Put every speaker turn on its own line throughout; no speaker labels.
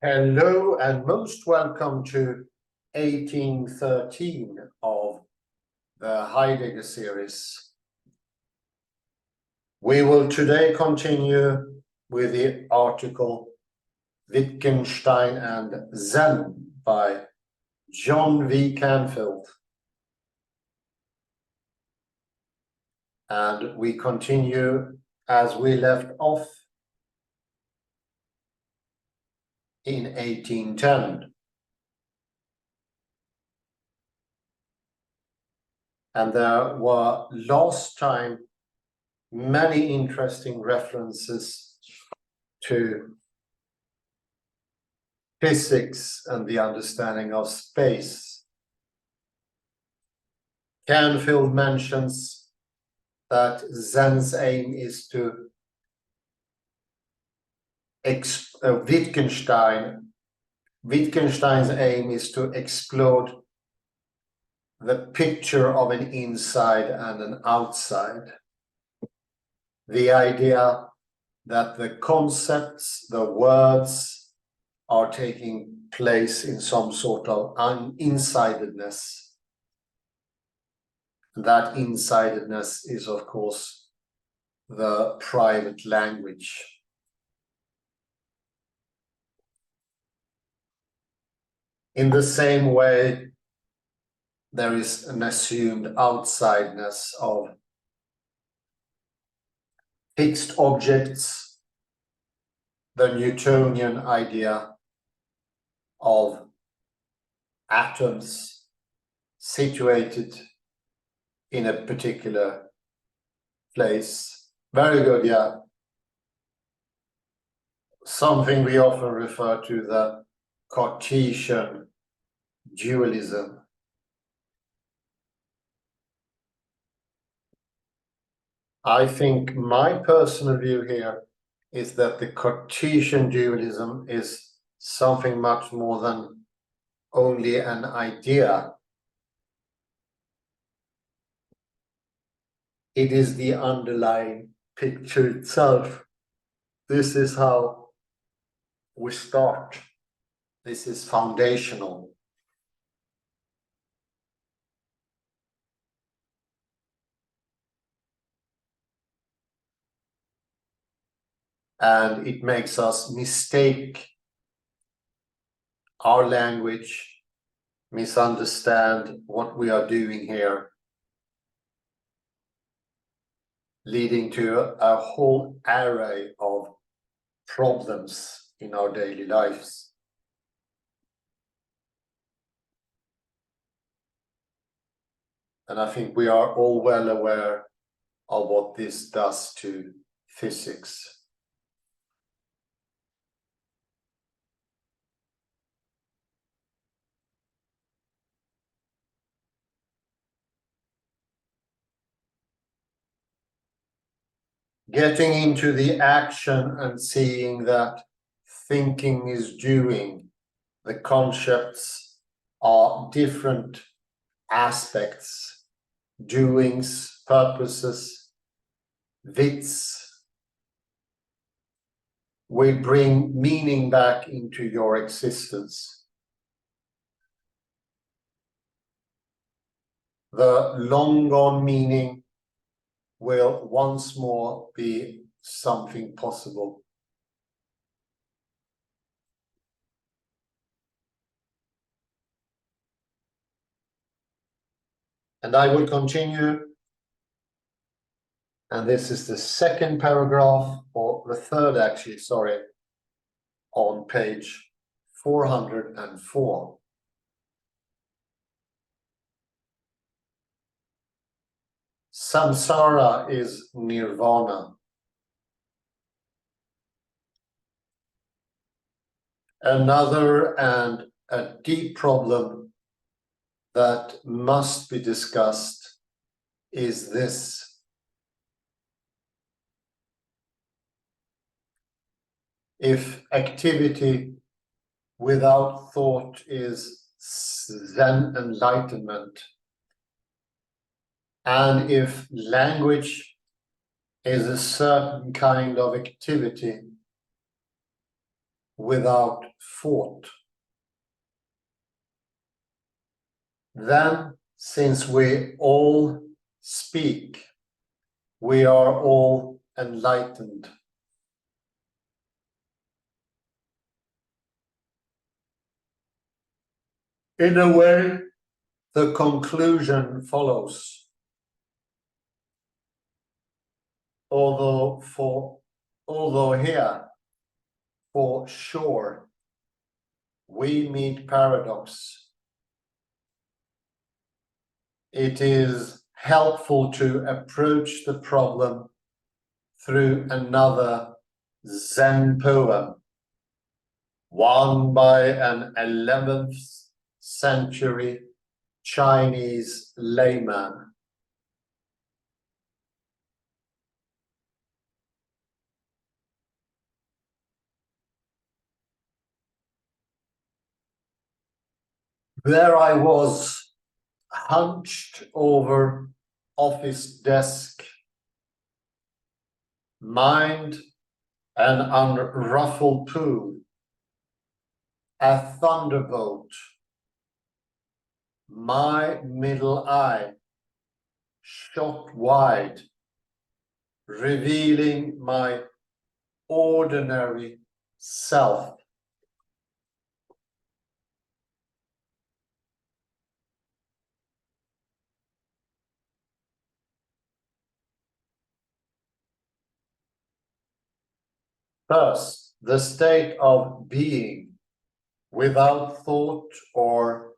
Hello and most welcome to 1813 of the Heidegger series. We will today continue with the article Wittgenstein and Zen by John V. Canfield. And we continue as we left off in 1810. And there were last time many interesting references to physics and the understanding of space. Canfield mentions that Zen's aim is to Wittgenstein's aim is to explode the picture of an inside and an outside. The idea that the concepts, the words are taking place in some sort of insidedness. That insidedness is, of course, the private language. In the same way, there is an assumed outsideness of fixed objects, the Newtonian idea of atoms situated in a particular place. Very good, yeah. Something we often refer to the Cartesian dualism. I think my personal view here is that the Cartesian dualism is something much more than only an idea. It is the underlying picture itself. This is how we start. This is foundational. And it makes us mistake our language, misunderstand what we are doing here, leading to a whole array of problems in our daily lives. And I think we are all well aware of what this does to physics. Getting into the action and seeing that thinking is doing, the concepts are different aspects, doings, purposes, wits. We bring meaning back into your existence. The long gone meaning will once more be something possible. And I will continue. And this is the second paragraph, or the third actually, sorry, on page 404. Samsara is nirvana. Another and a deep problem that must be discussed is this. If activity without thought is Zen enlightenment, and if language is a certain kind of activity, without thought. Then, since we all speak, we are all enlightened. In a way, the conclusion follows. Although here, for sure, we meet paradox, it is helpful to approach the problem through another Zen poem, one by an 11th century Chinese layman. There I was, hunched over office desk, mind an unruffled pool, a thunderbolt, my middle eye shot wide, revealing my ordinary self. First, the state of being without thought, or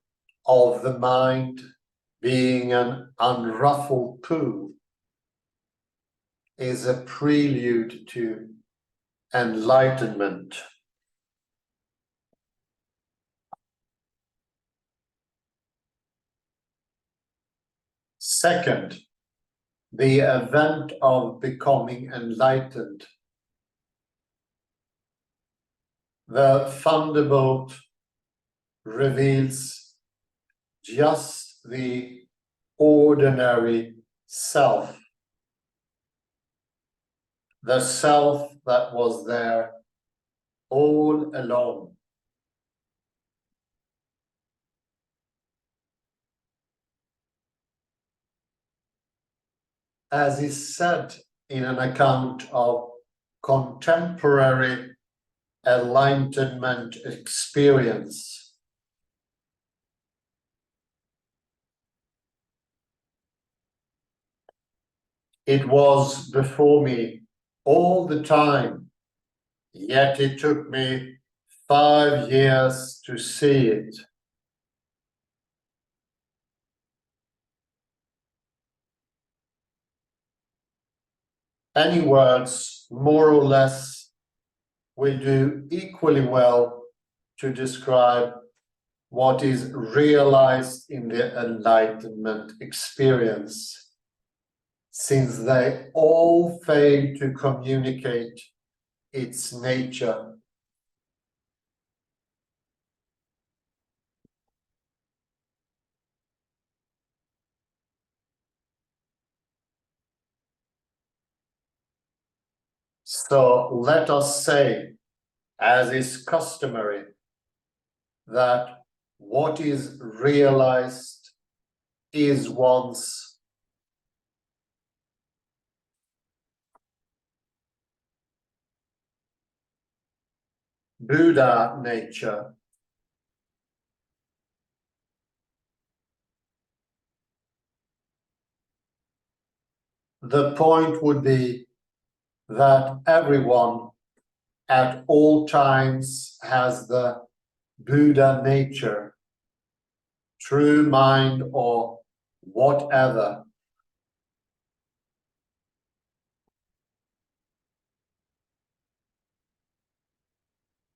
of the mind being an unruffled pool, is a prelude to enlightenment. Second, the event of becoming enlightened. The thunderbolt reveals just the ordinary self, the self that was there all along. As is said in an account of contemporary enlightenment experience, it was before me all the time, yet it took me 5 years to see it. Any words, more or less, will do equally well to describe what is realized in the enlightenment experience, since they all fail to communicate its nature. So let us say, as is customary, that what is realized is one's Buddha nature. The point would be that everyone at all times has the Buddha nature, true mind or whatever.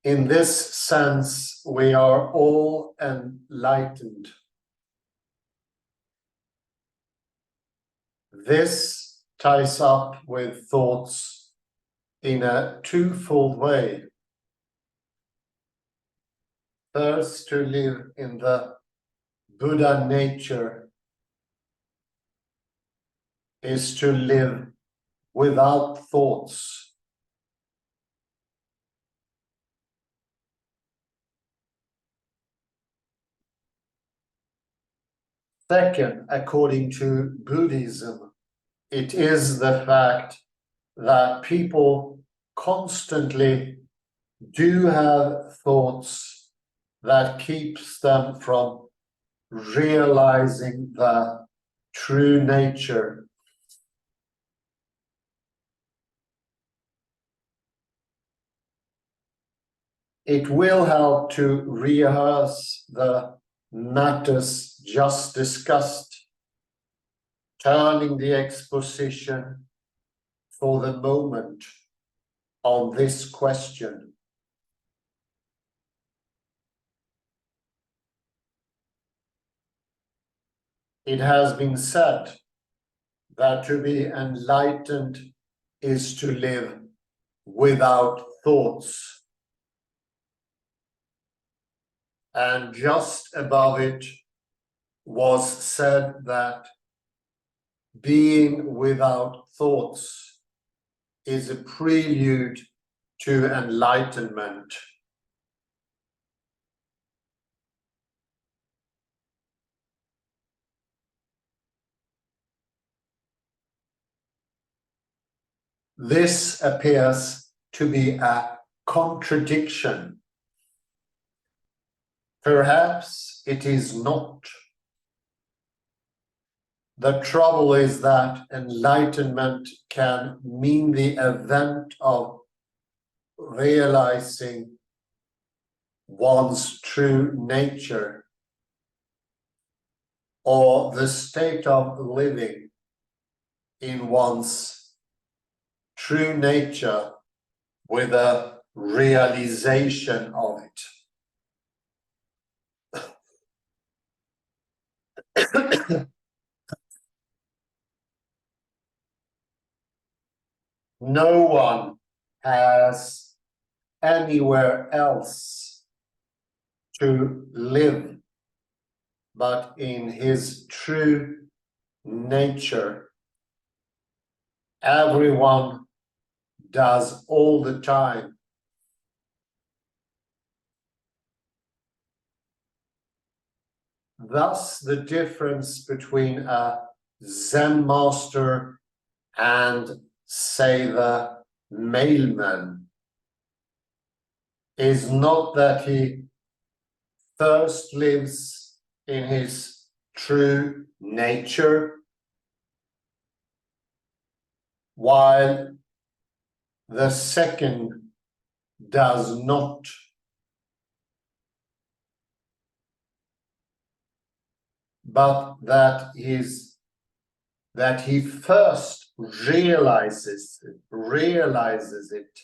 In this sense, we are all enlightened. This ties up with thoughts in a twofold way. First, to live in the Buddha nature is to live without thoughts. Second, according to Buddhism, it is the fact that people constantly do have thoughts that keeps them from realizing the true nature. It will help to rehearse the matters just discussed, turning the exposition for the moment on this question. It has been said that to be enlightened is to live without thoughts. And just above it was said that being without thoughts is a prelude to enlightenment. This appears to be a contradiction. Perhaps it is not. The trouble is that enlightenment can mean the event of realizing one's true nature, or the state of living in one's true nature with a realization of it. No one has anywhere else to live but in his true nature. Everyone does all the time. Thus, the difference between a Zen master and, say, the mailman is not that he first lives in his true nature, while the second does not. But that he first realizes it,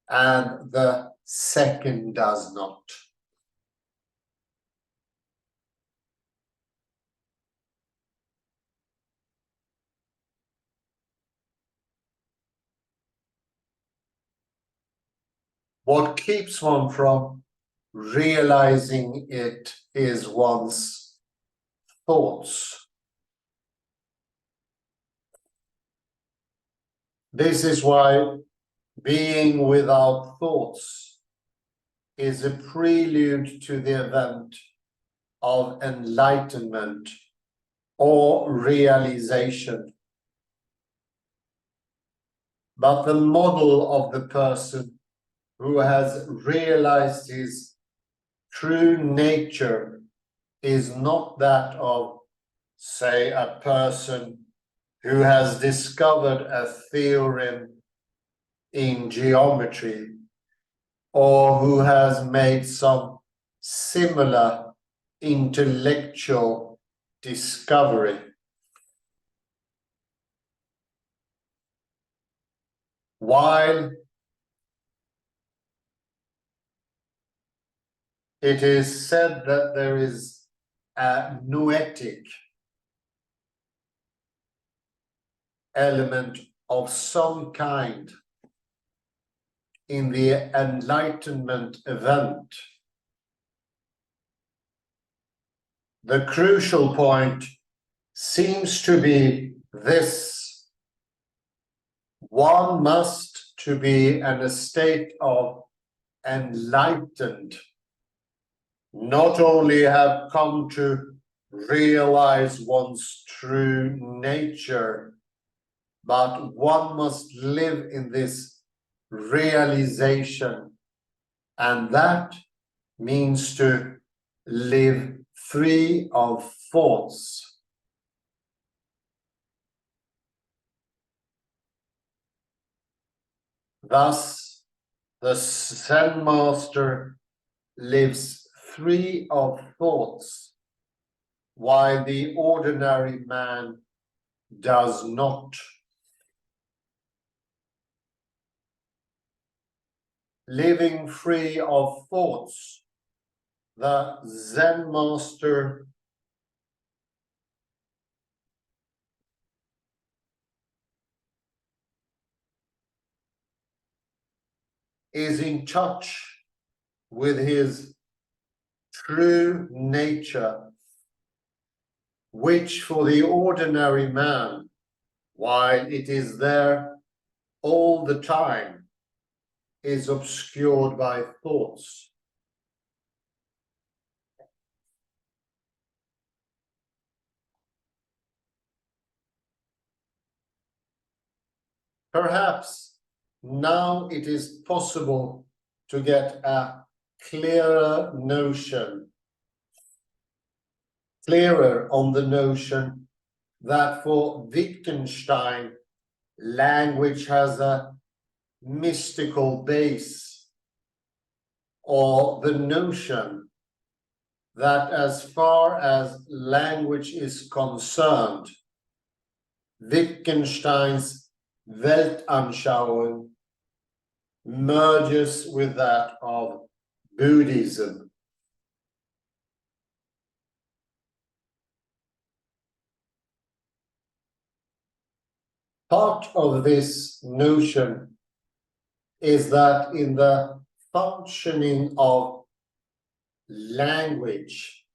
and the second does not. What keeps one from realizing it is one's thoughts. This is why being without thoughts is a prelude to the event of enlightenment or realization. But the model of the person who has realized his true nature is not that of, say, a person who has discovered a theorem in geometry, or who has made some similar intellectual discovery. While it is said that there is a noetic element of some kind in the enlightenment event, the crucial point seems to be this: one must, to be in a state of enlightened, not only have come to realize one's true nature, but one must live in this realization, and that means to live free of thoughts. Thus, the Zen master lives free of thoughts, while the ordinary man does not. Living free of thoughts, the Zen master is in touch with his true nature, which for the ordinary man, while it is there all the time, is obscured by thoughts. Perhaps now it is possible to get a clearer on the notion that for Wittgenstein, language has a mystical base, or the notion that as far as language is concerned, Wittgenstein's Weltanschauung merges with that of Buddhism. Part of this notion is that in the functioning of language,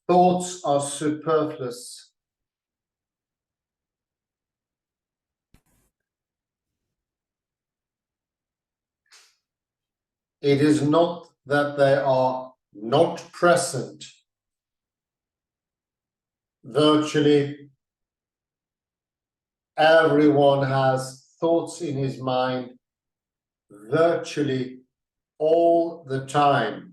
thoughts are superfluous. It is not that they are not present. Virtually everyone has thoughts in his mind virtually all the time.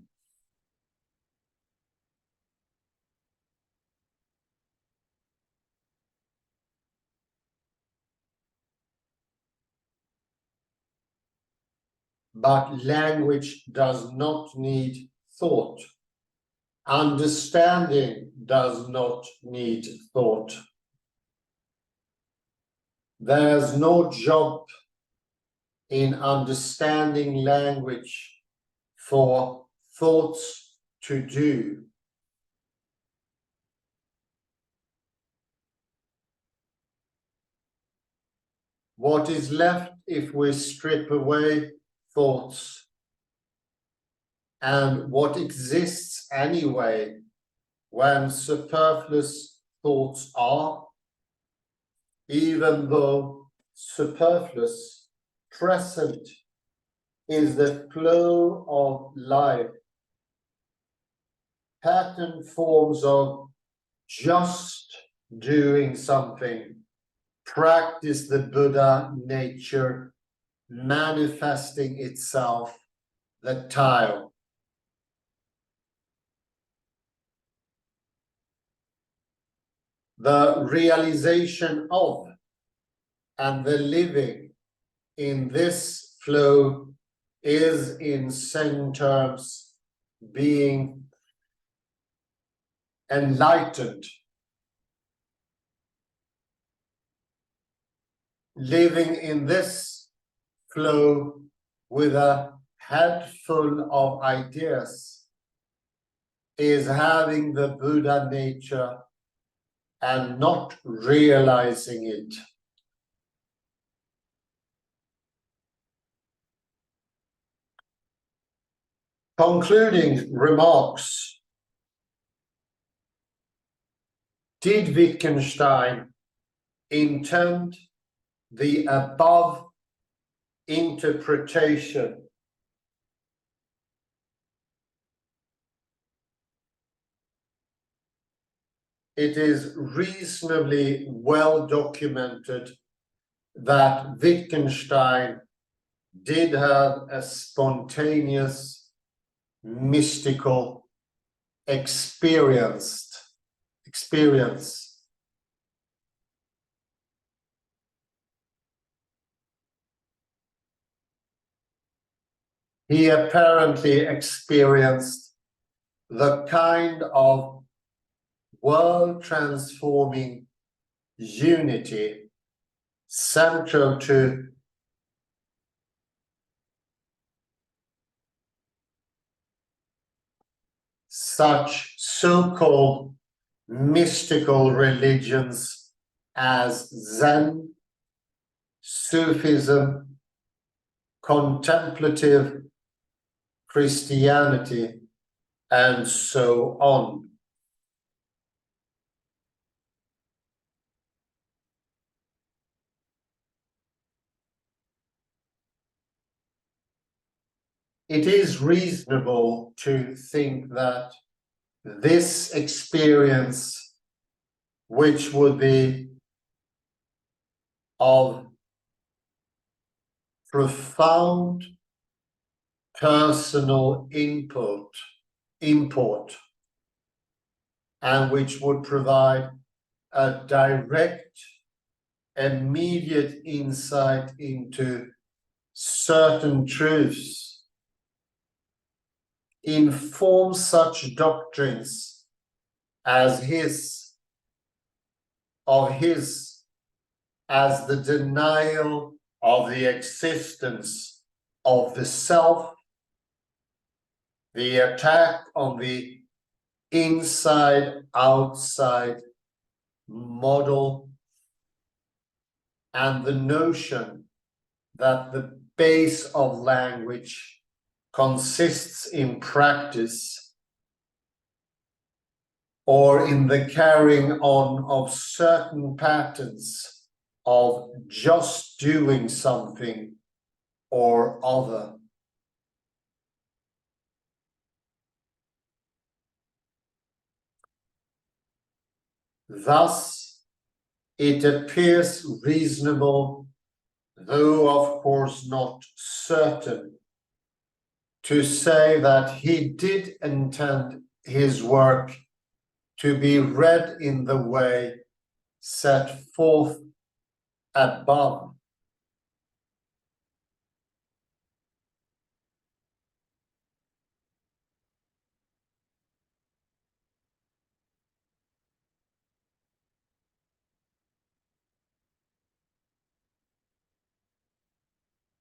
But language does not need thought. Understanding does not need thought. There's no job in understanding language for thoughts to do. What is left if we strip away thoughts, and what exists anyway when superfluous thoughts are, even though superfluous, present is the flow of life, pattern forms of just doing something, practice the Buddha nature manifesting itself, the tile. The realization of and the living in this flow is, in Zen terms, being enlightened. Living in this flow with a head full of ideas is having the Buddha nature and not realizing it. Concluding remarks. Did Wittgenstein intend the above interpretation it is reasonably well documented that Wittgenstein did have a spontaneous mystical experience. He apparently experienced the kind of world-transforming unity central to such so-called mystical religions as Zen, Sufism, contemplative Christianity, and so on. It is reasonable to think that this experience, which would be of profound personal import, and which would provide a direct, immediate insight into certain truths, inform such doctrines as as the denial of the existence of the self, the attack on the inside-outside model, and the notion that the base of language consists in practice or in the carrying on of certain patterns of just doing something or other. Thus, it appears reasonable, though of course not certain, to say that he did intend his work to be read in the way set forth above.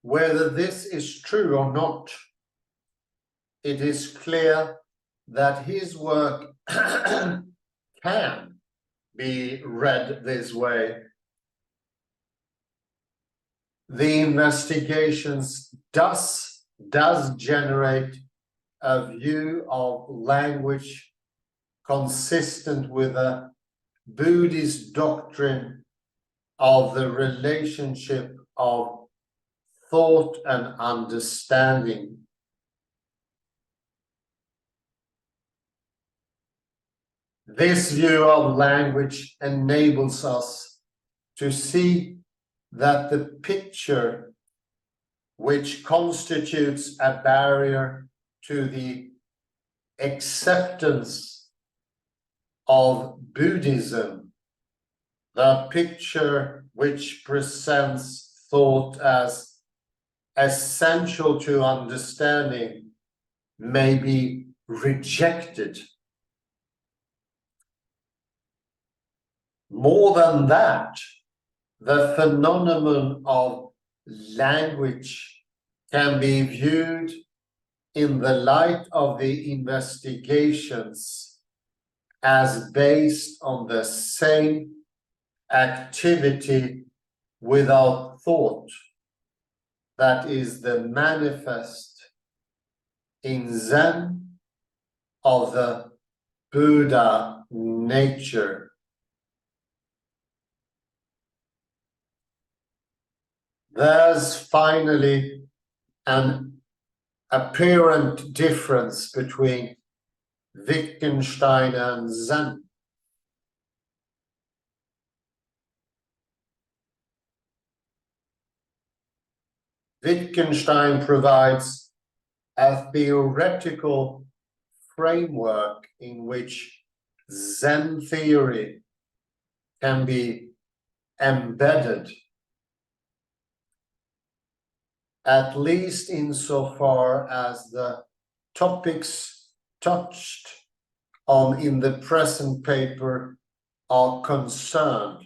Whether this is true or not, it is clear that his work can be read this way. The investigations does generate a view of language consistent with a Buddhist doctrine of the relationship of thought and understanding. This view of language enables us to see that the picture which constitutes a barrier to the acceptance of Buddhism, the picture which presents thought as essential to understanding, may be rejected. More than that, the phenomenon of language can be viewed in the light of the investigations as based on the same activity without thought that is the manifest in Zen of the Buddha nature. There's finally an apparent difference between Wittgenstein and Zen. Wittgenstein provides a theoretical framework in which Zen theory can be embedded, at least insofar as the topics touched on in the present paper are concerned.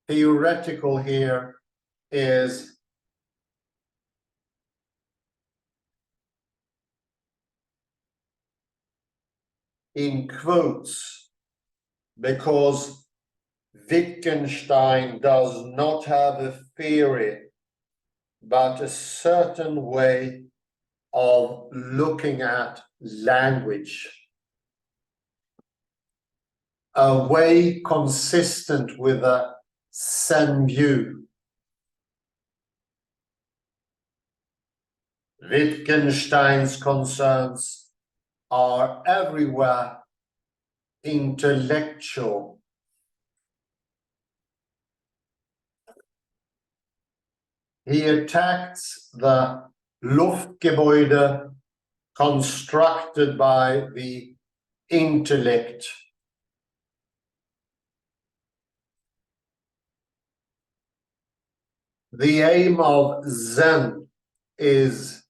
Theoretical here is in quotes, because Wittgenstein does not have a theory, but a certain way of looking at language, a way consistent with a Zen view. Wittgenstein's concerns are everywhere intellectual. He attacks the Luftgebäude constructed by the intellect. The aim of Zen is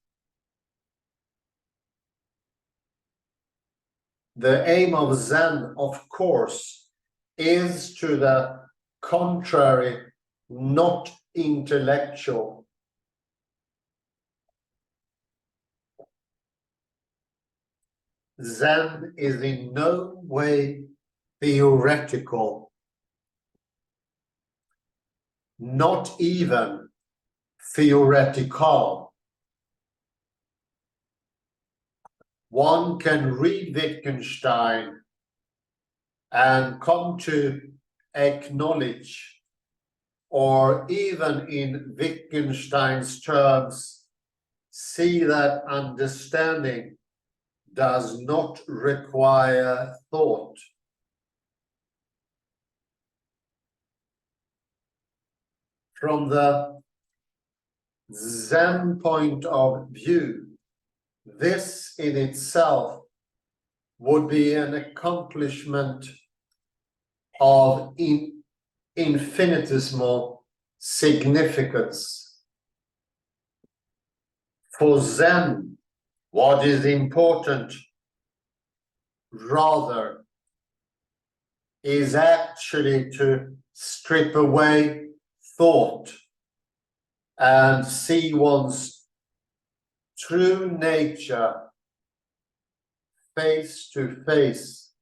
of course, is to the contrary, not intellectual. Zen is in no way theoretical, not even theoretical. One can read Wittgenstein and come to acknowledge, or even in Wittgenstein's terms, see that understanding does not require thought. From the Zen point of view, this in itself would be an accomplishment of infinitesimal significance. For Zen, what is important rather is actually to strip away thought and see one's true nature face to face.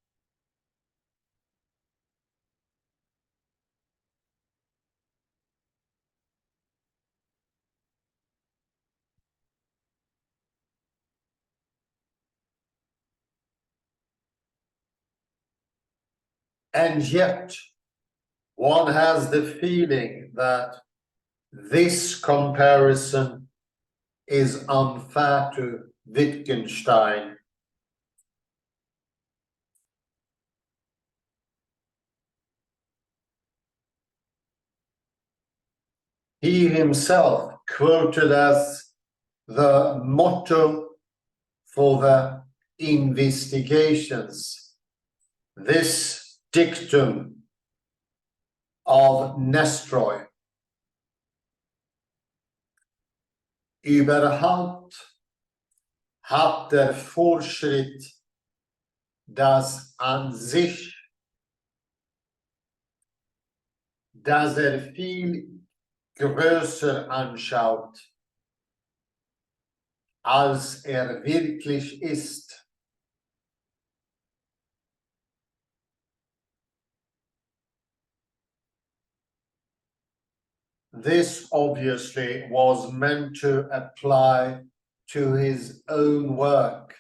And yet, one has the feeling that this comparison is unfair to Wittgenstein. He himself quoted as the motto for the investigations this dictum of Nestroy: Überhaupt hat der Fortschritt das an sich, dass viel größer anschaut, als wirklich ist. This obviously was meant to apply to his own work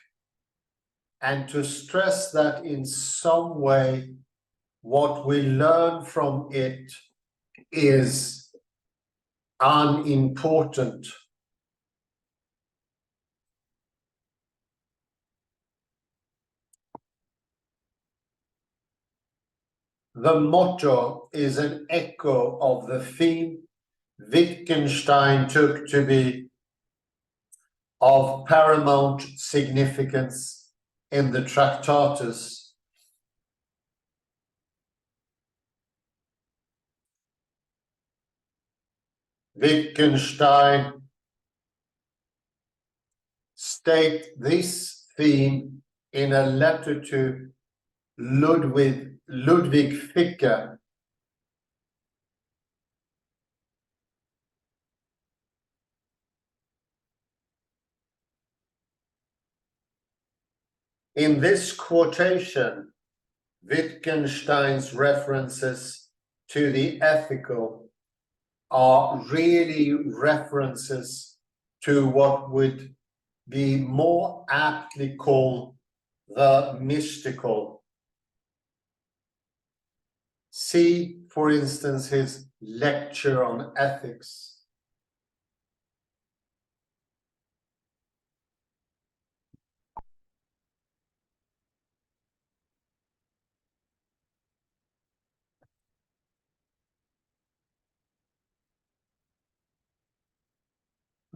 and to stress that in some way what we learn from it is unimportant. The motto is an echo of the theme Wittgenstein took to be of paramount significance in the Tractatus. Wittgenstein states this theme in a letter to Ludwig Ficke. In this quotation, Wittgenstein's references to the ethical are really references to what would be more aptly called the mystical. See, for instance, his lecture on ethics.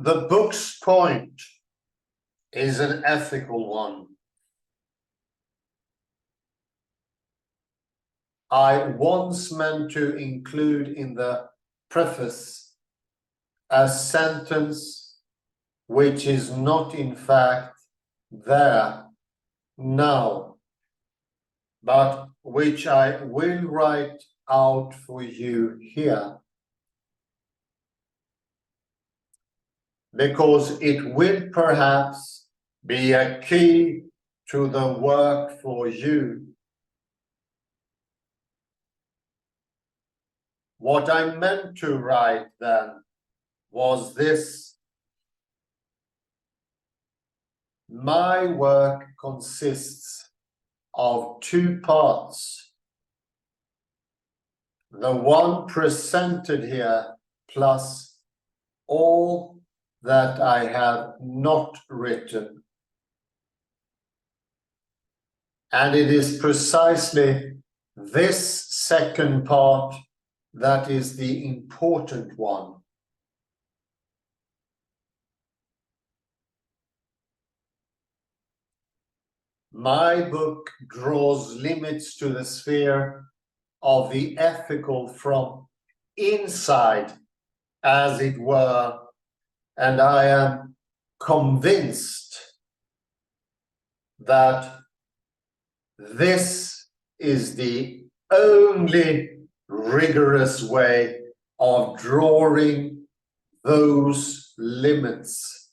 The book's point is an ethical one. I once meant to include in the preface a sentence which is not in fact there now, but which I will write out for you here, because it will perhaps be a key to the work for you. What I meant to write then was this: my work consists of two parts. The one presented here plus all that I have not written. And it is precisely this second part that is the important one. My book draws limits to the sphere of the ethical from inside, as it were, and I am convinced that this is the only rigorous way of drawing those limits.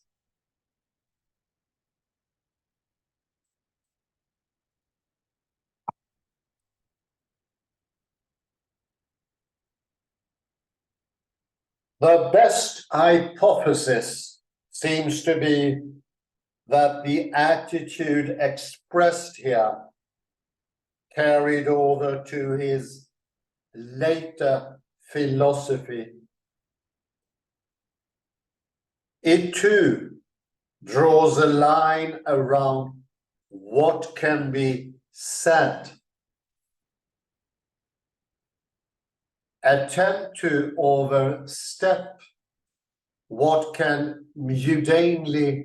The best hypothesis seems to be that the attitude expressed here carried over to his later philosophy. It too draws a line around what can be said. Attempt to overstep what can mundanely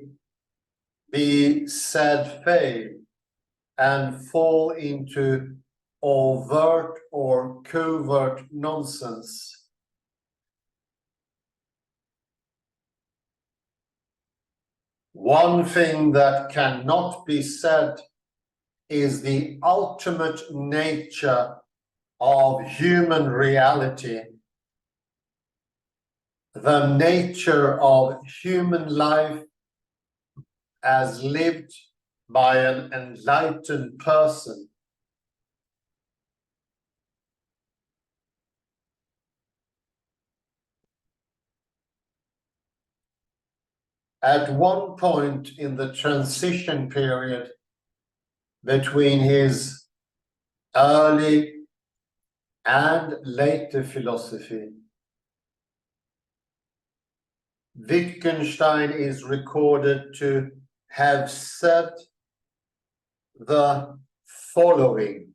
be said fail and fall into overt or covert nonsense. One thing that cannot be said is the ultimate nature of human reality, the nature of human life as lived by an enlightened person. At one point in the transition period, between his early and later philosophy. Wittgenstein is recorded to have said the following: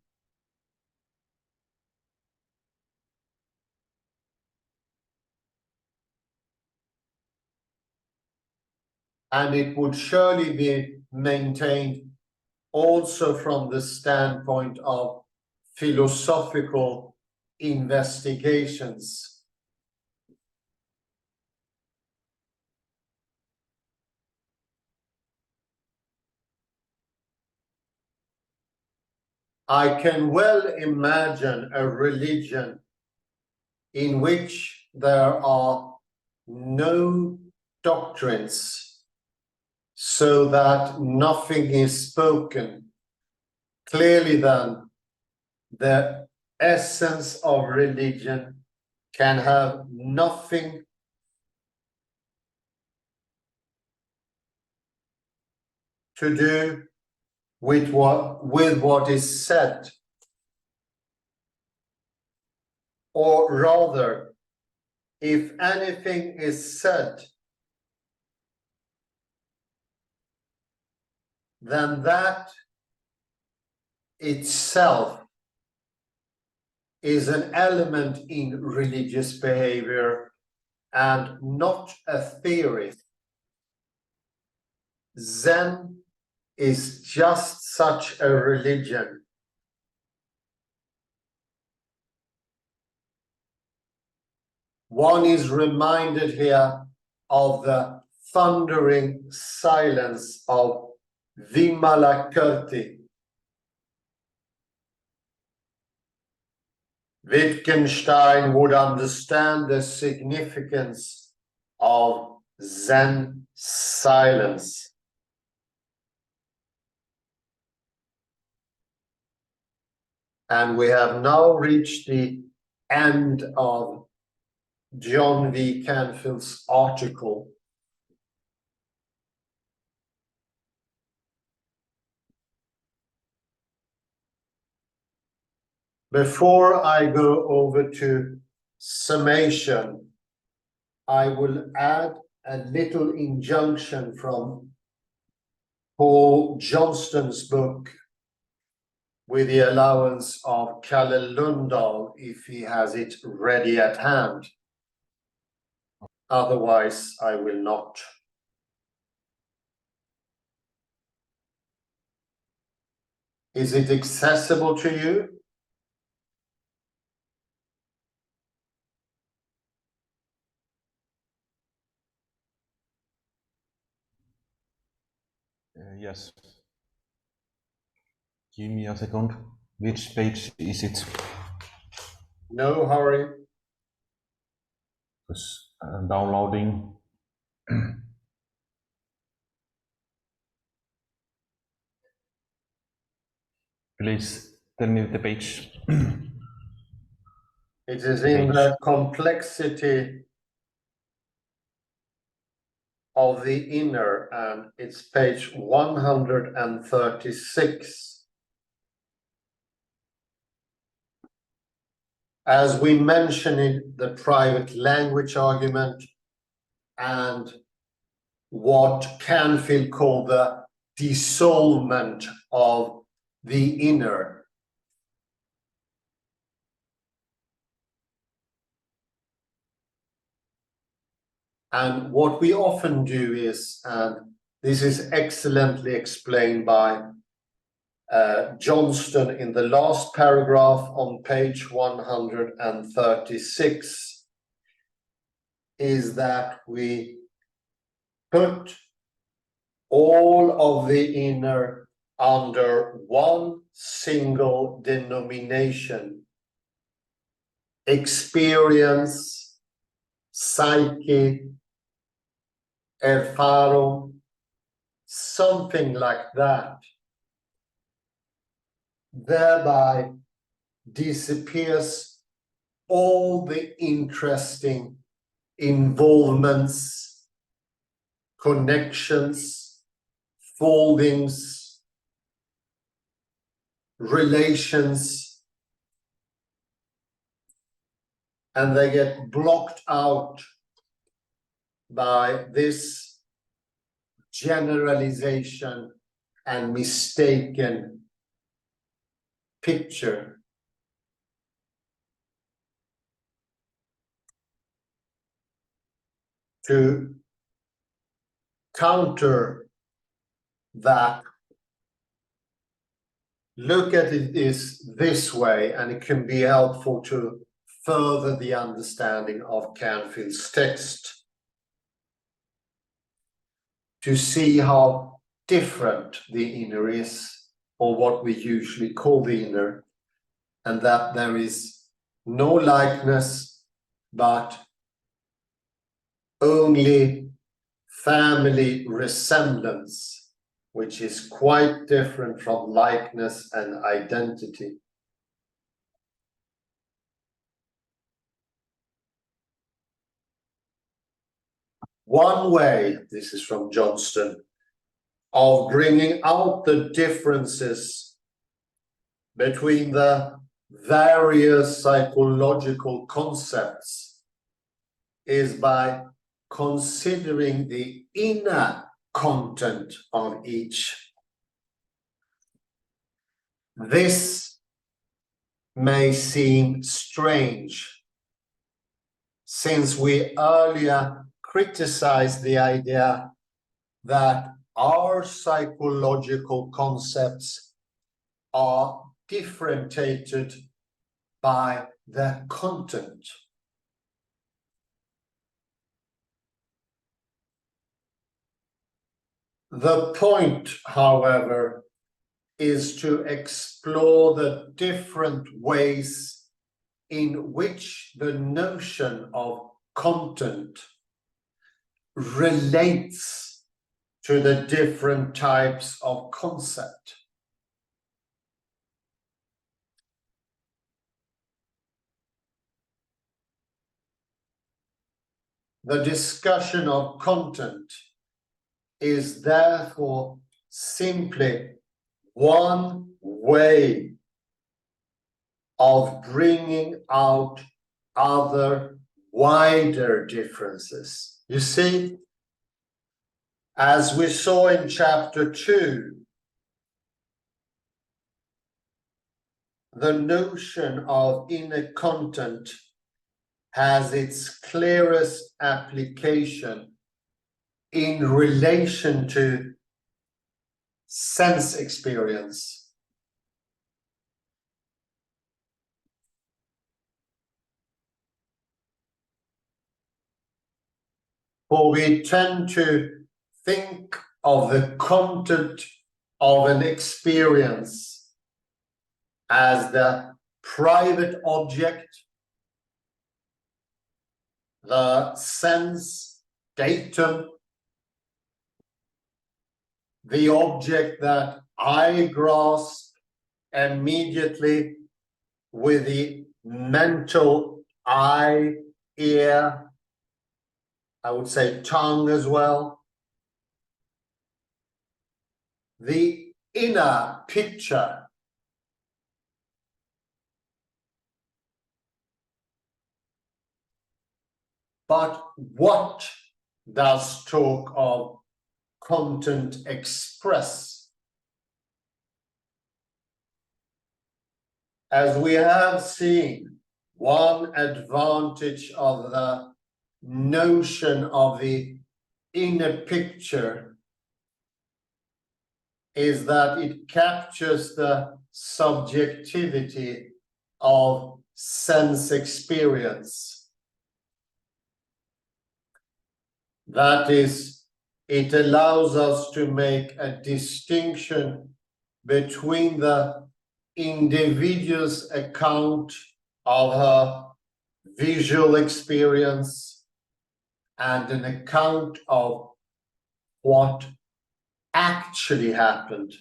and it would surely be maintained also from the standpoint of philosophical investigations. I can well imagine a religion in which there are no doctrines, so that nothing is spoken. Clearly then, the essence of religion can have nothing to do with what is said, or rather, if anything is said, then that itself is an element in religious behavior and not a theory. Zen is just such a religion. One is reminded here of the thundering silence of Vimalakirti. Wittgenstein would understand the significance of Zen silence. And we have now reached the end of John V. Canfield's article. Before I go over to summation, I will add a little injunction from Paul Johnston's book, with the allowance of Kalle Lundahl, if he has it ready at hand. Otherwise, I will not. Is it accessible to you?
Yes. Give me a second. Which page is it?
No hurry.
Because downloading. Please tell me the page.
It is in the complexity of the inner, and it's page 136. As we mentioned in the private language argument, and what Canfield called the dissolvement of the inner. And what we often do is, and this is excellently explained by Johnston in the last paragraph on page 136, is that we put all of the inner under one single denomination: experience, psyche, erfahrung, something like that. Thereby disappears all the interesting involvements, connections, foldings, relations, and they get blocked out by this generalization and mistaken picture. To counter that, look at it is this way, and it can be helpful to further the understanding of Canfield's text, to see how different the inner is, or what we usually call the inner, and that there is no likeness, but only family resemblance, which is quite different from likeness and identity. One way, this is from Johnston, of bringing out the differences between the various psychological concepts is by considering the inner content of each. This may seem strange, since we earlier criticized the idea that our psychological concepts are differentiated by their content. The point, however, is to explore the different ways in which the notion of content relates to the different types of concept. The discussion of content is therefore simply one way of bringing out other wider differences. You see, as we saw in chapter 2, the notion of inner content has its clearest application in relation to sense experience. For we tend to think of the content of an experience as the private object, the sense datum, the object that I grasp immediately with the mental eye, ear, I would say tongue as well. The inner picture. But what does talk of content express? As we have seen, one advantage of the notion of the inner picture is that it captures the subjectivity of sense experience. That is, it allows us to make a distinction between the individual's account of her visual experience and an account of what actually happened.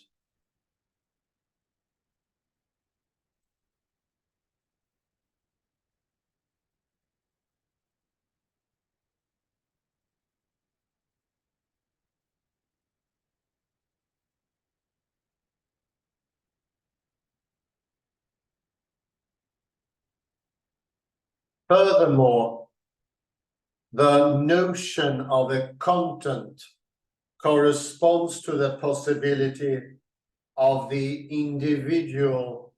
Furthermore, the notion of a content corresponds to the possibility of the individual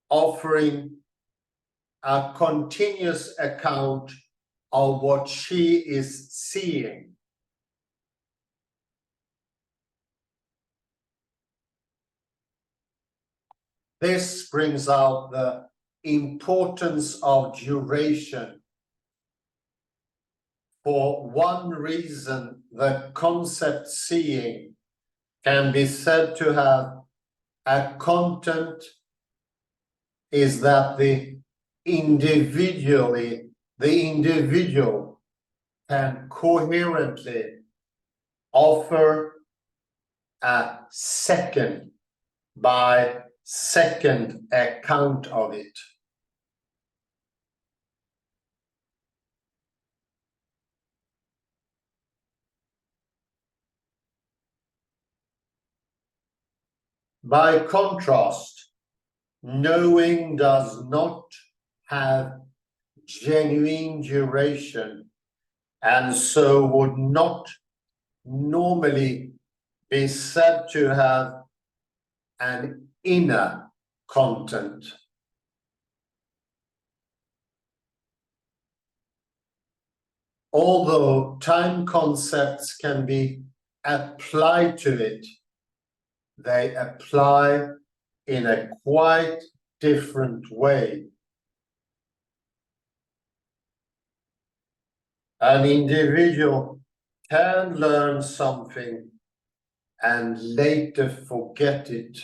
offering a continuous account of what she is seeing. This brings out the importance of duration. For one reason, the concept seeing can be said to have a content is that the individual can coherently offer a second by second account of it. By contrast, knowing does not have genuine duration and so would not normally be said to have an inner content. Although time concepts can be applied to it, they apply in a quite different way. An individual can learn something and later forget it.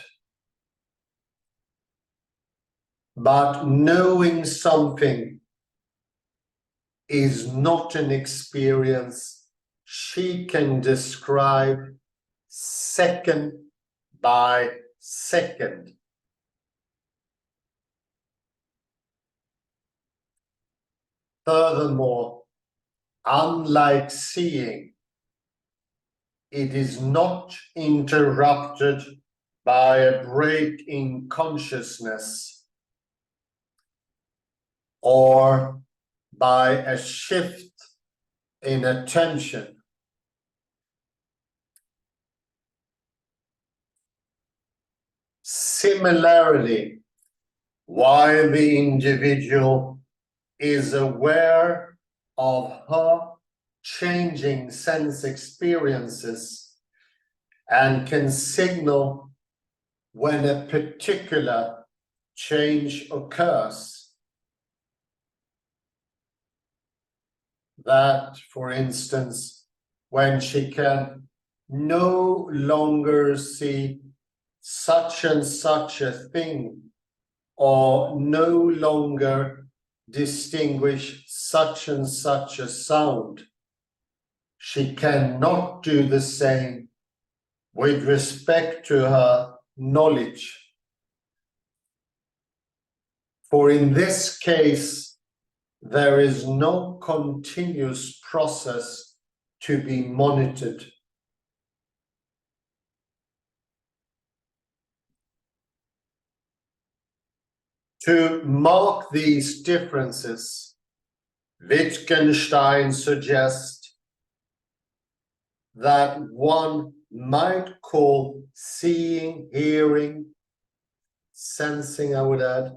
But knowing something is not an experience she can describe second by second. Furthermore, unlike seeing, it is not interrupted by a break in consciousness or by a shift in attention. Similarly, while the individual is aware of her changing sense experiences and can signal when a particular change occurs, that, for instance, when she can no longer see such and such a thing, or no longer distinguish such and such a sound, she cannot do the same with respect to her knowledge. For in this case, there is no continuous process to be monitored. To mark these differences, Wittgenstein suggests that one might call seeing, hearing, sensing, I would add,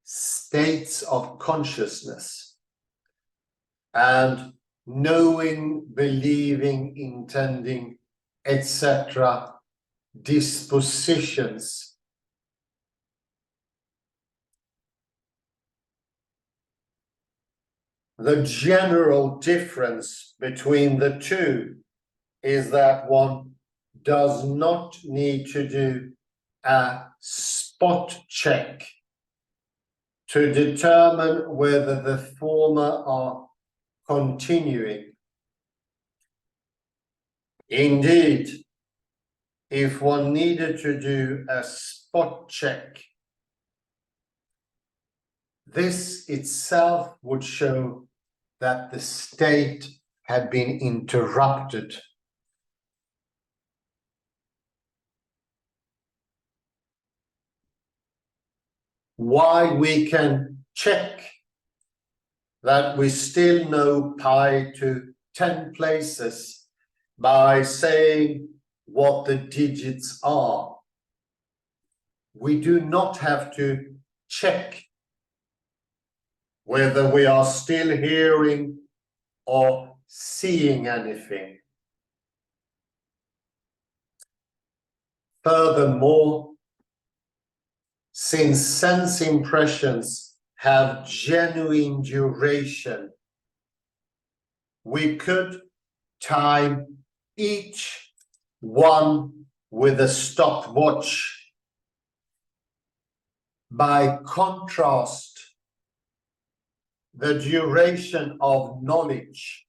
states of consciousness, and knowing, believing, intending, etc., dispositions. The general difference between the two is that one does not need to do a spot check to determine whether the former are continuing. Indeed, if one needed to do a spot check, this itself would show that the state had been interrupted. Why we can check that we still know pi to 10 places by saying what the digits are. We do not have to check whether we are still hearing or seeing anything. Furthermore, since sense impressions have genuine duration, we could time each one with a stopwatch. By contrast, the duration of knowledge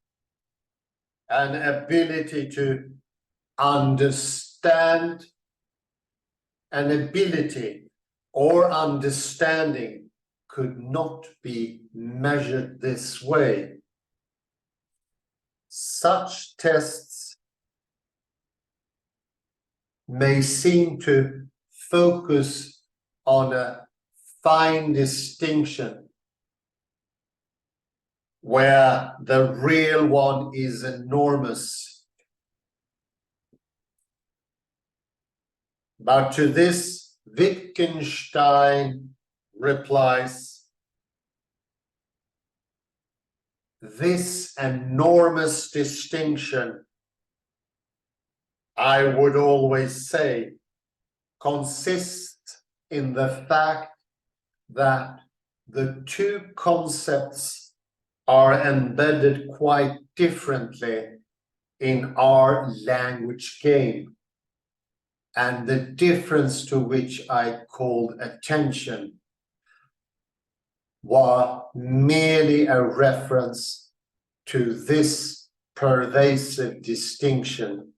and ability to understand, an ability or understanding could not be measured this way. Such tests may seem to focus on a fine distinction where the real one is enormous. But to this, Wittgenstein replies, this enormous distinction, I would always say, consists in the fact that the two concepts are embedded quite differently in our language game, and the difference to which I called attention was merely a reference to this pervasive distinction.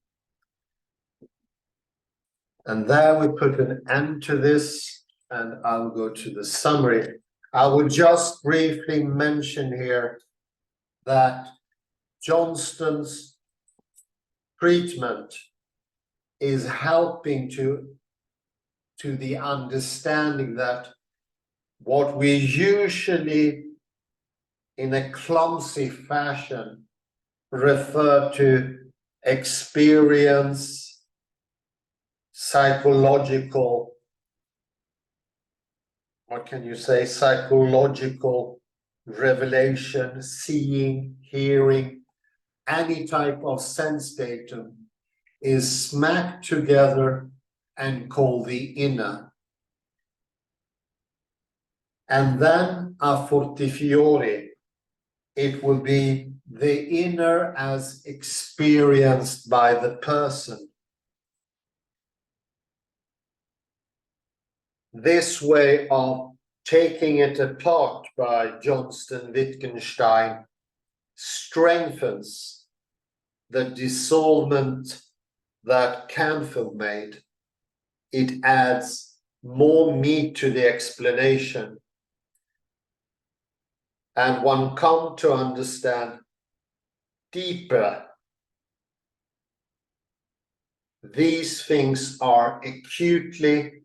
And there we put an end to this, and I'll go to the summary. I will just briefly mention here that Johnston's treatment is helping to the understanding that what we usually in a clumsy fashion refer to experience, psychological, what can you say, psychological revelation, seeing, hearing, any type of sense datum is smacked together and called the inner. And then a fortifiori, it will be the inner as experienced by the person. This way of taking it apart by Johnston Wittgenstein strengthens the dissolvement that Canfield made. It adds more meat to the explanation, and one comes to understand deeper. These things are acutely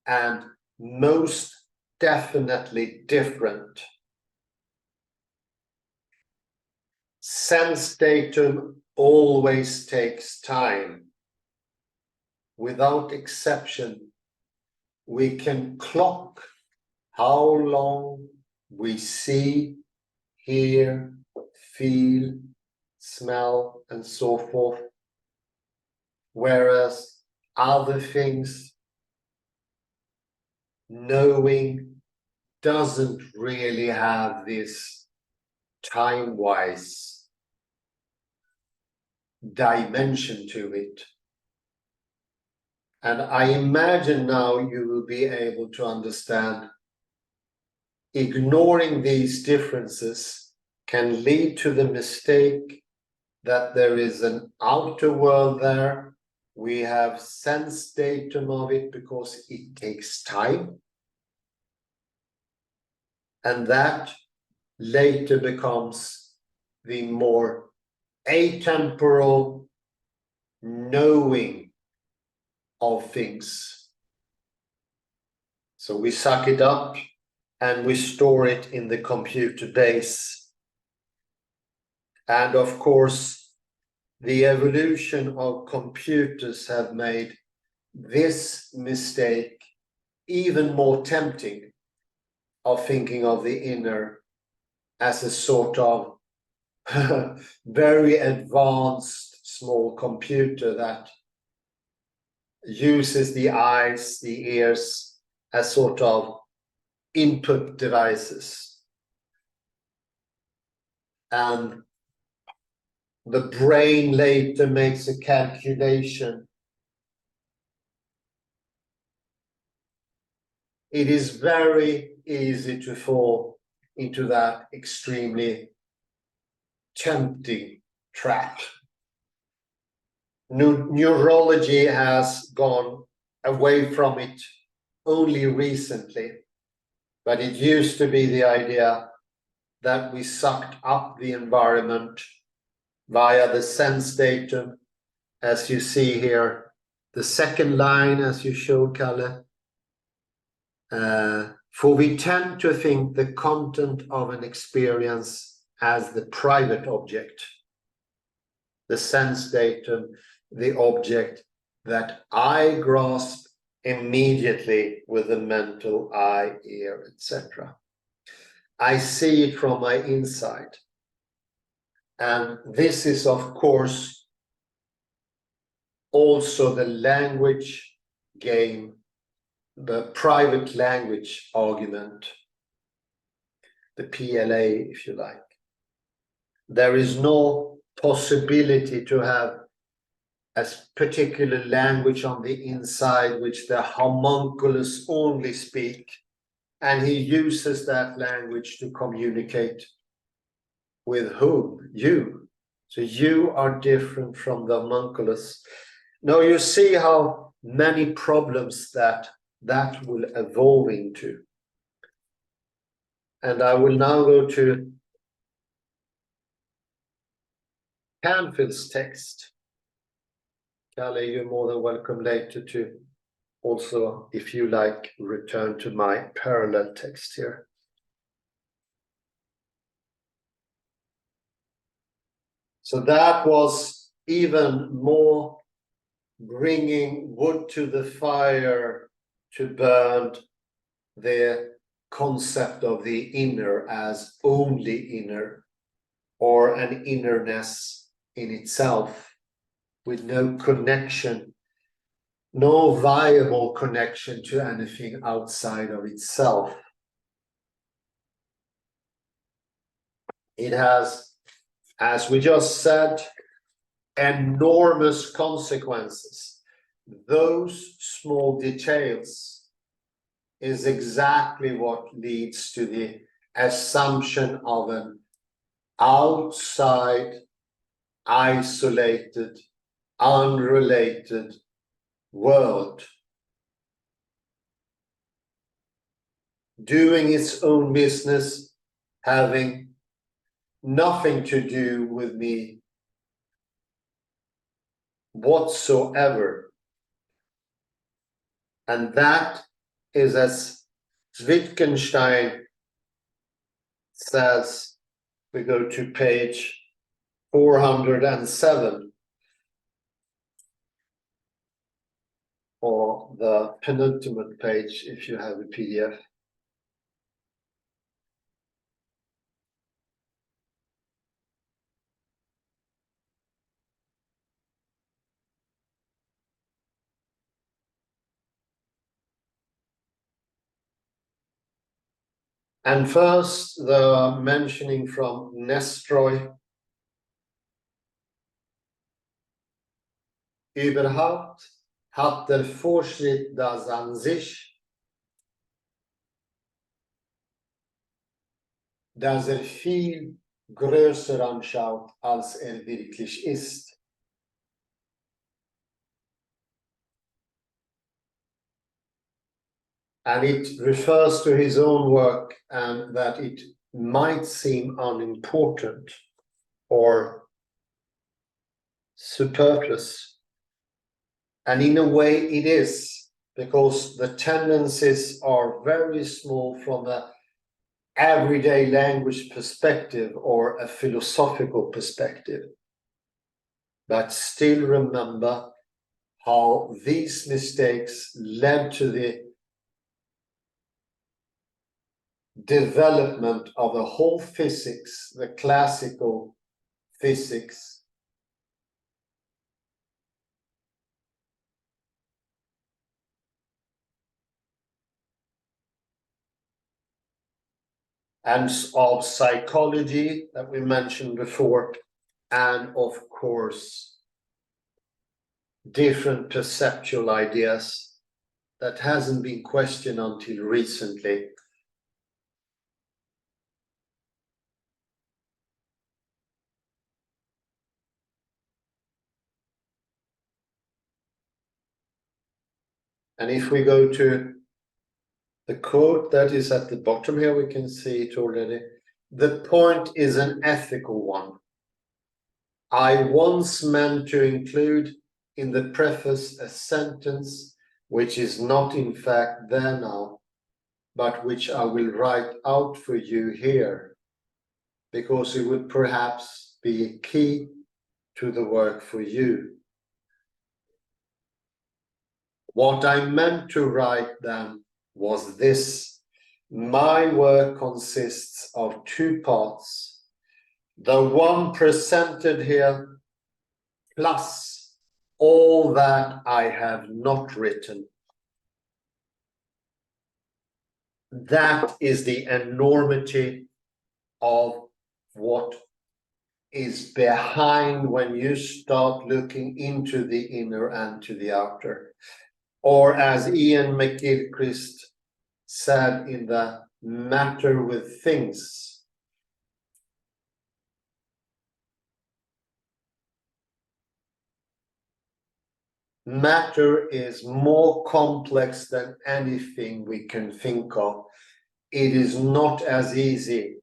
and most definitely different. Sense datum always takes time. Without exception, we can clock how long we see, hear, feel, smell, and so forth, whereas other things, knowing, doesn't really have this time-wise dimension to it. And I imagine now you will be able to understand ignoring these differences can lead to the mistake that there is an outer world there. We have sense datum of it because it takes time. And that later becomes the more atemporal knowing of things. So we suck it up and we store it in the computer base. And of course, the evolution of computers have made this mistake even more tempting, of thinking of the inner as a sort of very advanced small computer that uses the eyes, the ears as sort of input devices. And the brain later makes a calculation. It is very easy to fall into that extremely tempting trap. Neurology has gone away from it only recently, but it used to be the idea that we sucked up the environment via the sense datum, as you see here, the second line as you showed, Kalle. For we tend to think the content of an experience as the private object, the sense datum, the object that I grasp immediately with the mental eye, ear, etc. I see it from my inside. And this is, of course, also the language game, the private language argument, the PLA, if you like. There is no possibility to have a particular language on the inside which the homunculus only speak, and he uses that language to communicate with whom? You. So you are different from the homunculus. Now you see how many problems that will evolve into. And I will now go to Canfield's text. Kalle, you're more than welcome later to also, if you like, return to my parallel text here. So that was even more bringing wood to the fire to burn the concept of the inner as only inner, or an innerness in itself with no connection, no viable connection to anything outside of itself. It has, as we just said, enormous consequences. Those small details is exactly what leads to the assumption of an outside, isolated, unrelated world, doing its own business, having nothing to do with me whatsoever. And that is, as Wittgenstein says, we go to page 407, or the penultimate page if you have a PDF. And first, the mentioning from Nestroy. Überhaupt hat der Fortschritt das an sich, dass viel größer anschaut, als wirklich ist. And it refers to his own work, and that it might seem unimportant or superfluous. And in a way it is, because the tendencies are very small from the everyday language perspective or a philosophical perspective. But still remember how these mistakes led to the development of the whole physics, the classical physics. And of psychology that we mentioned before, and of course, different perceptual ideas that hasn't been questioned until recently. And if we go to the quote that is at the bottom here, we can see it already. The point is an ethical one. I once meant to include in the preface a sentence which is not in fact there now, but which I will write out for you here, because it would perhaps be a key to the work for you. What I meant to write then was this: my work consists of two parts. The one presented here, plus all that I have not written. That is the enormity of what is behind when you start looking into the inner and to the outer. Or as Ian McGilchrist said in the Matter with Things, matter is more complex than anything we can think of. It is not as easy,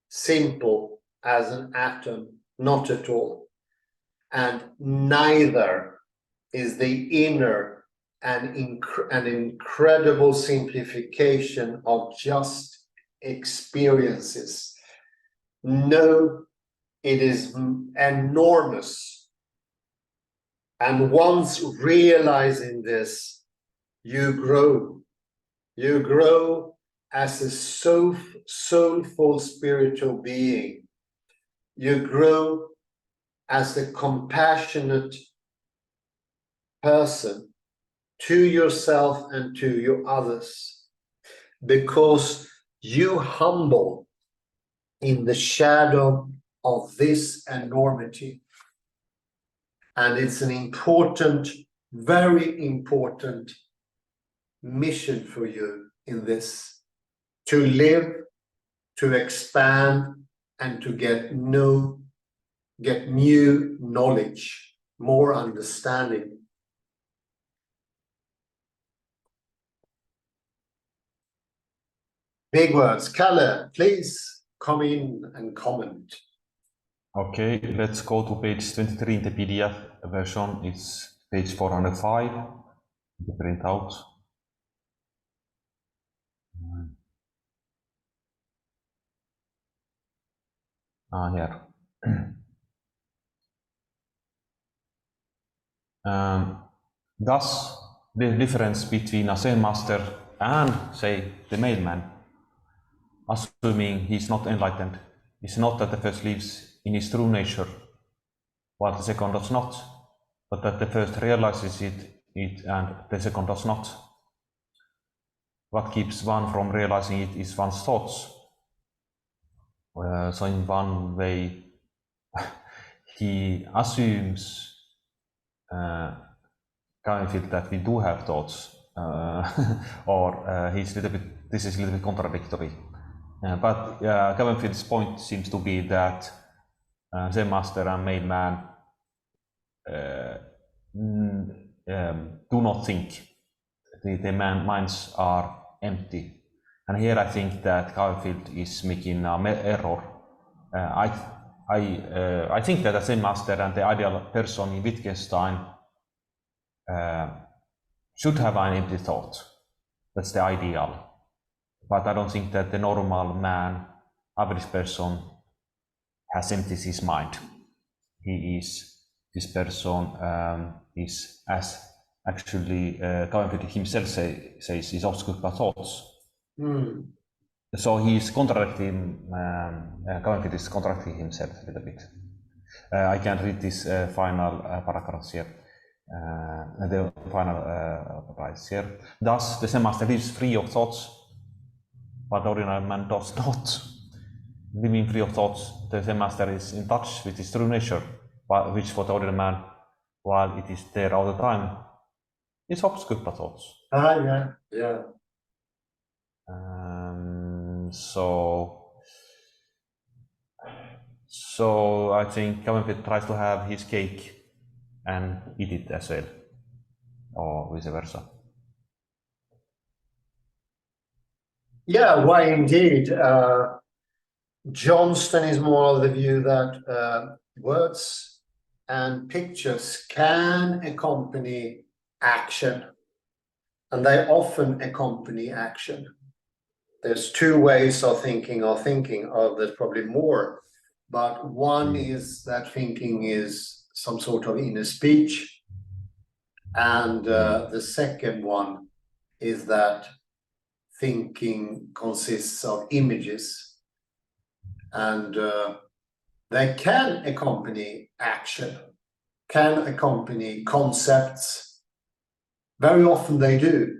simple as an atom, not at all. And neither is the inner an incredible simplification of just experiences. No, it is enormous. And once realizing this, you grow. You grow as a soulful spiritual being. You grow as a compassionate person to yourself and to your others, because you humble in the shadow of this enormity. And it's an important, very important mission for you in this, to live, to expand, and to get new knowledge, more understanding. Big words. Kalle, please come in and comment.
Okay, let's go to page 23 in the PDF version. It's page 405, the printout. Here. Thus, the difference between a Zen master and, say, the mailman, assuming he's not enlightened, is not that the first lives in his true nature, while the second does not, but that the first realizes it and the second does not. What keeps one from realizing it is one's thoughts. So in one way, he assumes Canfield that we do have thoughts, or this is a little bit contradictory. But Canfield's point seems to be that Zen master and mailman do not think. The minds are empty. And here I think that Canfield is making an error. I think that the Zen master and the ideal person in Wittgenstein should have an empty thought. That's the ideal. but I don't think that the normal man, average person, has emptied his mind. This person is, as actually Canfield himself says, is obscured by thoughts. So he's contradicting, Canfield is contradicting himself a little bit. I can read this final paragraphs here. The final price here. Thus, the Zen master lives free of thoughts, but the ordinary man does not. Living free of thoughts, the Zen master is in touch with his true nature, which for the ordinary man, while it is there all the time, is obscured by thoughts.
Yeah.
So I think Canfield tries to have his cake and eat it as well, or vice versa.
Yeah, why indeed? Johnston is more of the view that words and pictures can accompany action, and they often accompany action. There's two ways of thinking, there's probably more, but one is that thinking is some sort of inner speech, and the second one is that thinking consists of images, and they can accompany action, can accompany concepts. Very often they do.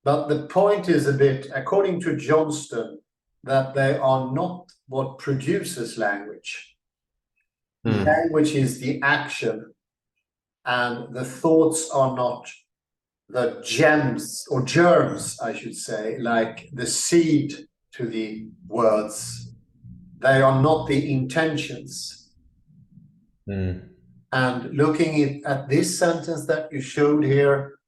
But the point is a bit, according to Johnston, that they are not what produces language. Language is the action, and the thoughts are not the gems or germs, I should say, like the seed to the words. They are not the intentions. And looking at this sentence that you showed here,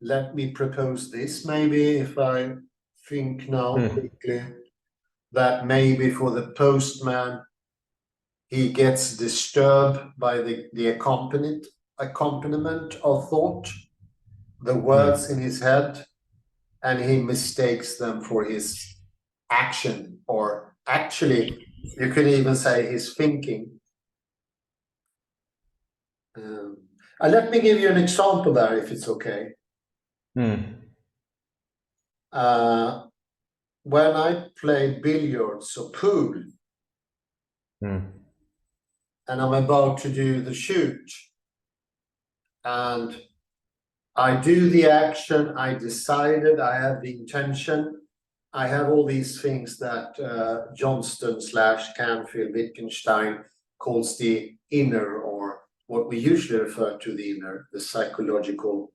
let me propose this maybe, if I think now quickly, that maybe for the postman, he gets disturbed by the accompaniment of thought, the words in his head, and he mistakes them for his action, or actually, you could even say his thinking. Let me give you an example there, if it's okay. When I play billiards or pool, and I'm about to do the shoot, and I do the action, I decided, I have the intention, I have all these things that Johnston / Canfield, Wittgenstein calls the inner, or what we usually refer to the inner, the psychological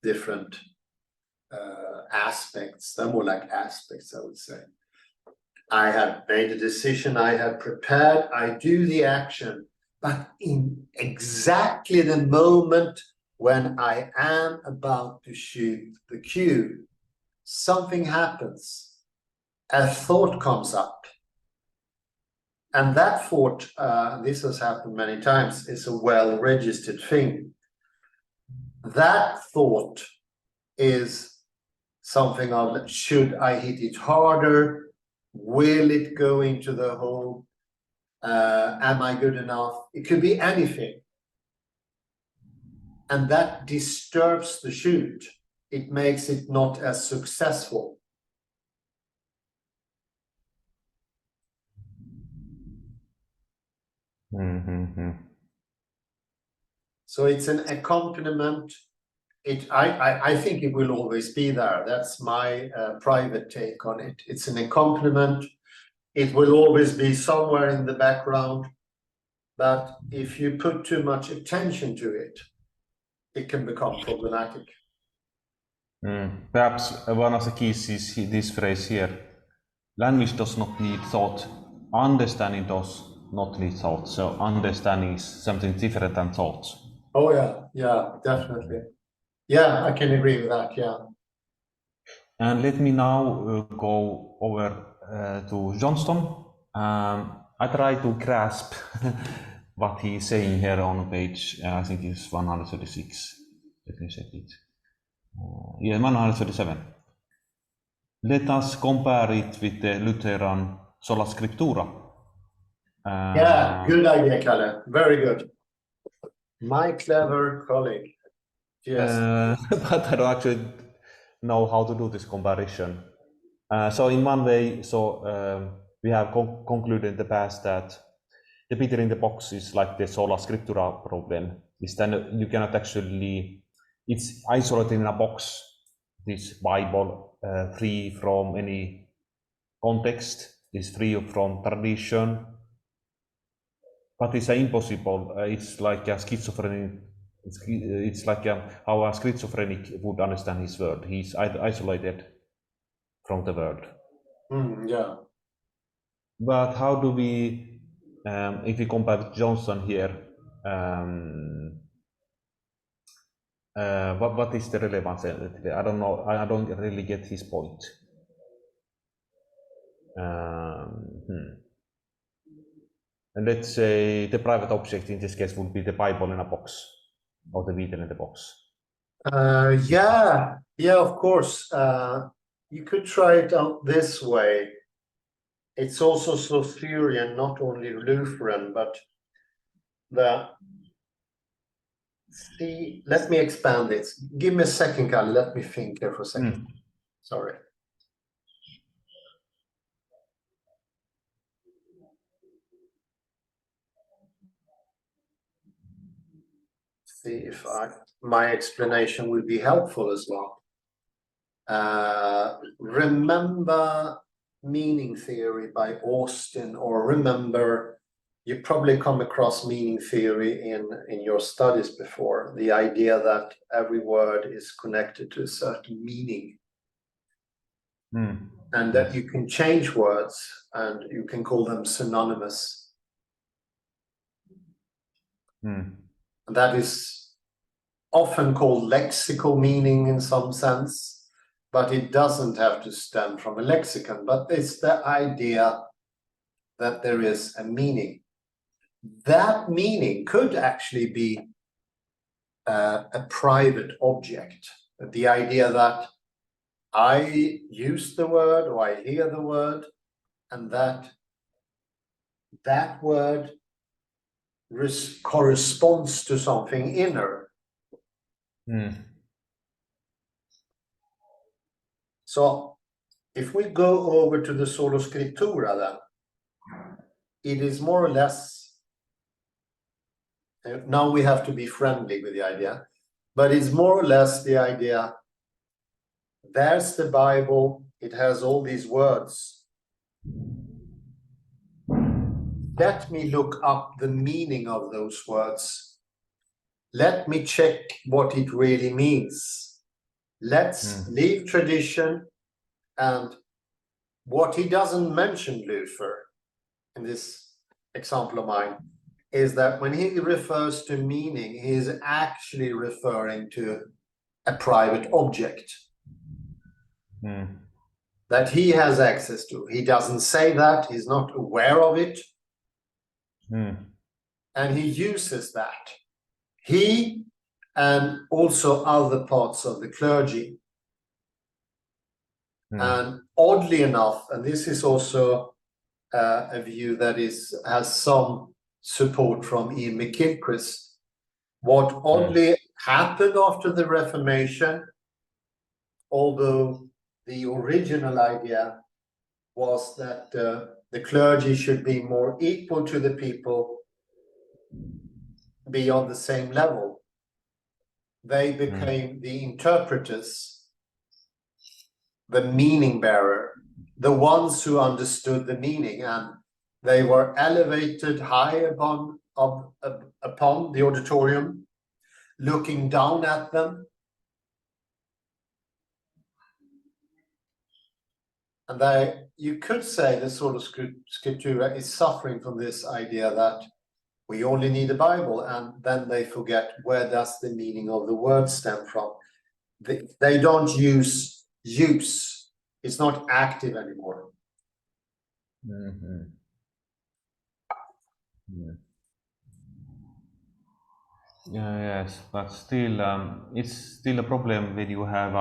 different aspects. They're more like aspects, I would say. I have made a decision, I have prepared, I do the action, but in exactly the moment when I am about to shoot the cue, something happens, a thought comes up. And that thought, this has happened many times, is a well-registered thing. That thought is something of, should I hit it harder? Will it go into the hole? Am I good enough? It could be anything. And that disturbs the shoot. It makes it not as successful. So it's an accompaniment. I think it will always be there. That's my private take on it. It's an accompaniment. It will always be somewhere in the background. But if you put too much attention to it, it can become problematic.
Perhaps one of the keys is this phrase here. Language does not need thought. Understanding does not need thought. So understanding is something different than thought.
Oh yeah, definitely. Yeah, I can agree with that, yeah.
And let me now go over to Johnston. I try to grasp what he's saying here on page, I think it's 136. Let me check it. Yeah, 137. Let us compare it with the Lutheran sola scriptura.
Yeah, good idea, Kalle. Very good. My clever colleague. Yes.
But I don't actually know how to do this comparison. So in one way, we have concluded in the past that the Peter in the box is like the sola scriptura problem. Is then you cannot actually, it's isolated in a box, this Bible, free from any context, is free from tradition, but it's impossible. It's like a schizophrenic. It's like how a schizophrenic would understand his world. He's isolated from the world.
Yeah.
But how do we, if we compare with Johnson here, what is the relevance? I don't know. I don't really get his point. And let's say the private object in this case would be the Bible in a box, or the Beetle in the box.
Yeah, of course. You could try it out this way. It's also Saussurian, not only Lutheran, but let me expand it. Give me a second, Kalle. Let me think here for a second. Sorry. See if my explanation will be helpful as well. Remember meaning theory by Austin, or remember, you probably come across meaning theory in your studies before, the idea that every word is connected to a certain meaning. And that you can change words and you can call them synonymous. That is often called lexical meaning in some sense, but it doesn't have to stem from a lexicon, but it's the idea that there is a meaning. That meaning could actually be a private object. The idea that I use the word, or I hear the word, and that word corresponds to something inner. So if we go over to the Sola Scriptura, then it is more or less, now we have to be friendly with the idea, but it's more or less the idea, there's the Bible, it has all these words. Let me look up the meaning of those words. Let me check what it really means. Let's leave tradition. And what he doesn't mention, Luther, in this example of mine, is that when he refers to meaning, he is actually referring to a private object that he has access to. He doesn't say that, he's not aware of it. And he uses that. He and also other parts of the clergy. And oddly enough, and this is also a view that has some support from Ian McGilchrist, what oddly happened after the Reformation, although the original idea was that the clergy should be more equal to the people, be on the same level, they became the interpreters, the meaning bearer, the ones who understood the meaning, and they were elevated high upon the auditorium, looking down at them. And you could say the sort of scriptura is suffering from this idea that we only need a Bible, and then they forget, where does the meaning of the word stem from? They don't use. It's not active anymore.
Yes, but still, it's still a problem when you have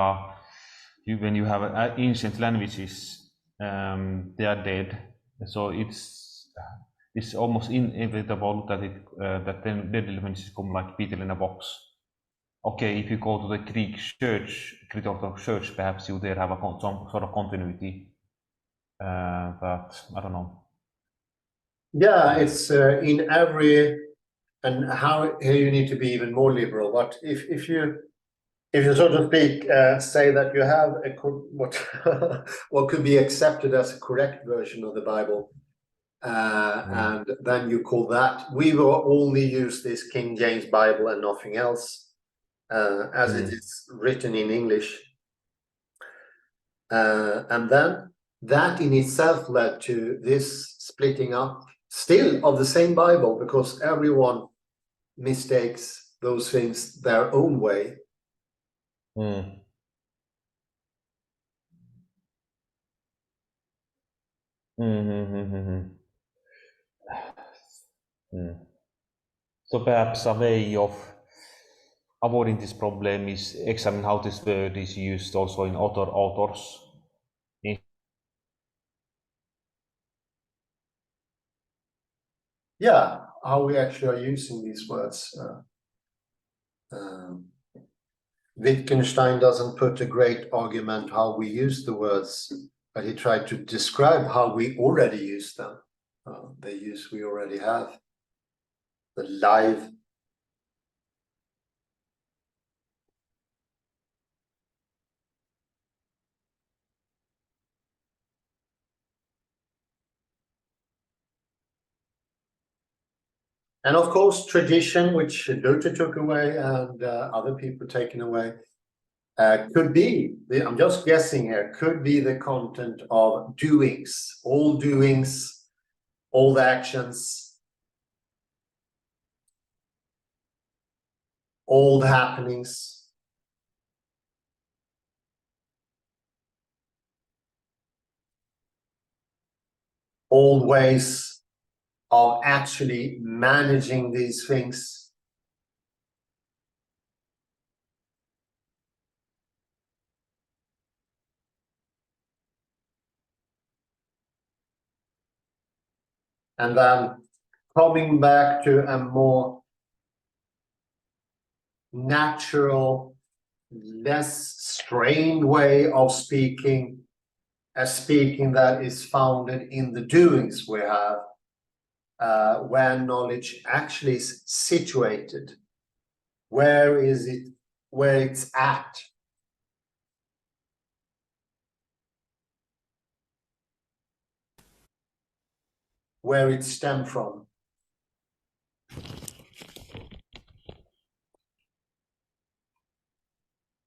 ancient languages. They are dead, so it's almost inevitable that that then dead languages come like beetle in a box. Okay, if you go to the Greek Orthodox Church, perhaps you there have some sort of continuity, but I don't know.
Yeah, it's in every, and how here you need to be even more liberal. But if you so to speak say that you have what what could be accepted as a correct version of the Bible, and then you call that, we will only use this King James Bible and nothing else, as it is written in English, and then that in itself led to this splitting up still of the same Bible, because everyone mistakes those things their own way.
So perhaps a way of avoiding this problem is examine how this word is used also in other authors.
Yeah, how we actually are using these words. Wittgenstein doesn't put a great argument how we use the words, but he tried to describe how we already use them, the use we already have, the live. And of course, tradition, which Luther took away and other people taken away, could be, I'm just guessing here, could be the content of doings, old actions, old happenings. Old ways of actually managing these things. And then coming back to a more natural, less strained way of speaking, a speaking that is founded in the doings we have, where knowledge actually is situated. Where is it? Where it's at? Where it stemmed from?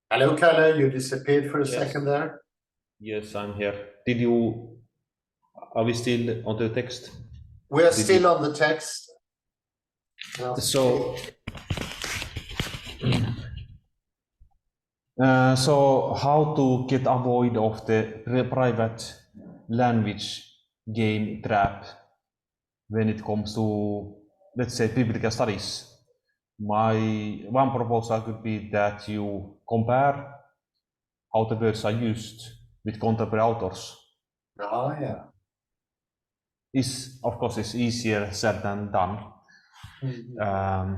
Hello, Kalle, you disappeared for a second there.
Yes, I'm here. Are we still on the text?
We are still on the text.
So how to get avoid of the private language game trap when it comes to, let's say, biblical studies? My one proposal could be that you compare how the words are used with contemporary authors.
Oh, yeah.
Of course, it's easier said than done. Yeah.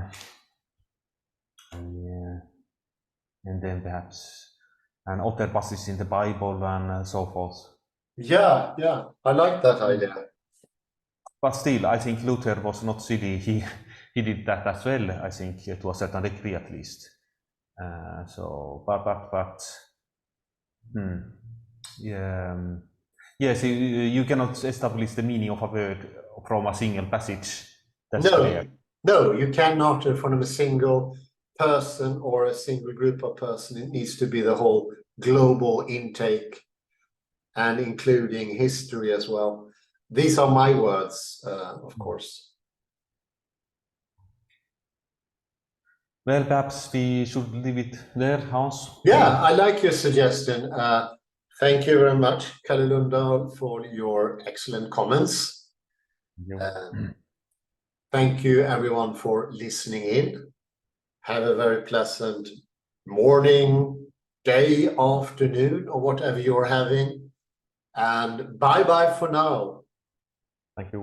And then perhaps an other passages in the Bible and so forth.
Yeah, I like that idea.
But still, I think Luther was not silly. He did that as well, I think, to a certain degree at least. Yeah, yes, you cannot establish the meaning of a word from a single passage. That's clear.
No, you cannot from a single person or a single group of person. It needs to be the whole global intake and including history as well. These are my words, of course.
Well, perhaps we should leave it there, Hans.
Yeah, I like your suggestion. Thank you very much, Kalle Lundahl, for your excellent comments. Thank you, everyone, for listening in. Have a very pleasant morning, day, afternoon, or whatever you're having. And bye-bye for now.
Thank you.